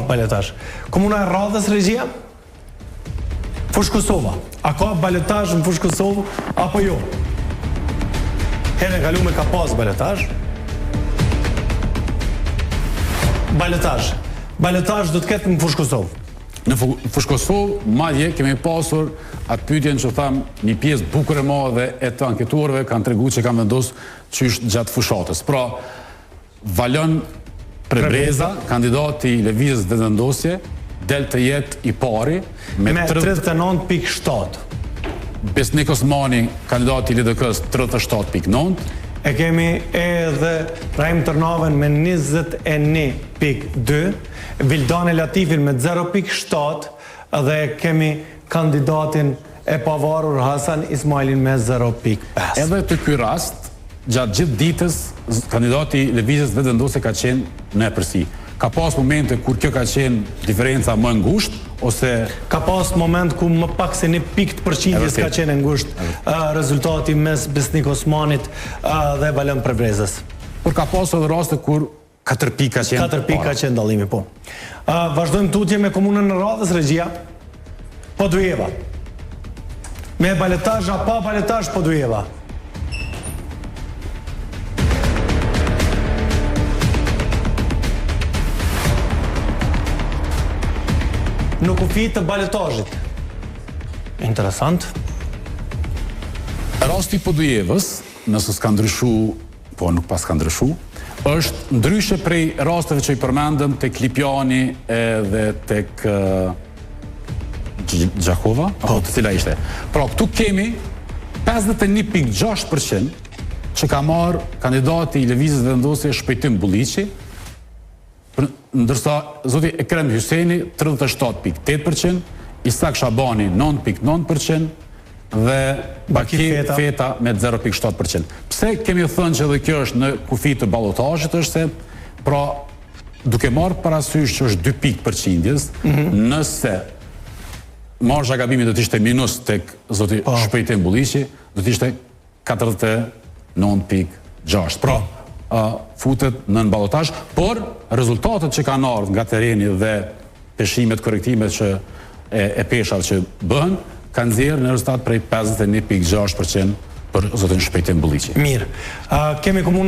Baletash. Komuna e Radhës, regjia? Fush Kosova. A ka baletash në Fush Kosovë, apo jo? Herën kalume ka pas baletash. Baletash do të ketë në Fush Kosovë. Në Fush Kosovë, madje kemi pasur atë pyetjen që tham, një pjesë bukur e madhe e të anketuarve kanë treguar që kanë vendosur qysh gjatë fushatës. Pra, Valon Prebreza, kandidati i Lëvizjes Vetëvendosje, del të jetë i pari me 39.7. Besnik Osmani, kandidati i LDK-s, 37.9. E kemi edhe Rahim Tërnaven me 21.2, Vildane Latifin me 0.7 dhe kemi kandidatin e pavarur Hasan Ismailin me 0.5. Edhe të ky rast, gjatë gjithë ditës, kandidati i Lëvizjes Vetëvendosje ka qenë në përsi. Ka pas momente kur kjo ka qenë diferenca më ngusht, ose... Ka pas moment ku më pak se 1 pikë të përqindjes ka qenë ngusht rezultati mes Besnik Osmanit dhe Valon Prebrezës. Por ka pas edhe raste kur 4 pikë ka qenë... 4 pikë ka qenë dallimi, po. Vazhdojmë tutje me komunën në Radhës, regjia. Po Dujeva. Me baletash apo baletash po Dujeva. Në kufi të baletazhit. Interesant. Rasti i Podujevës, nëse s'ka ndryshu, po nuk pas ka ndryshu, është ndryshe prej rasteve që i përmendëm tek Lipjani edhe tek Gjakova, apo të cila ishte. Pra, këtu kemi 51.6% që ka marrë kandidati i Lëvizjes Vetëvendosje Shpejtim Bulliqi, ndërsa zoti Ekrem Hyseni 37.8%, Isak Shabani 9.9% dhe Baki Feta me 0.7%. Pse kemi thënë që edhe kjo është në kufi të ballotazhit është se, pra, duke marrë parasysh që është 2 pikë përqindjes, nëse marsha gabimit do të ishte minus tek zoti Shpejtim Bulliqi, do të ishte 49.6. Pra, futet në ballotazh, por rezultatet që kanë ardhur nga tereni dhe peshimet, korrektimet që e peshat që bëhen, kanë nxjerrë në rezultat prej 51.6% për zotin Shpejtim Bulliqi. Mirë. Kemi komunën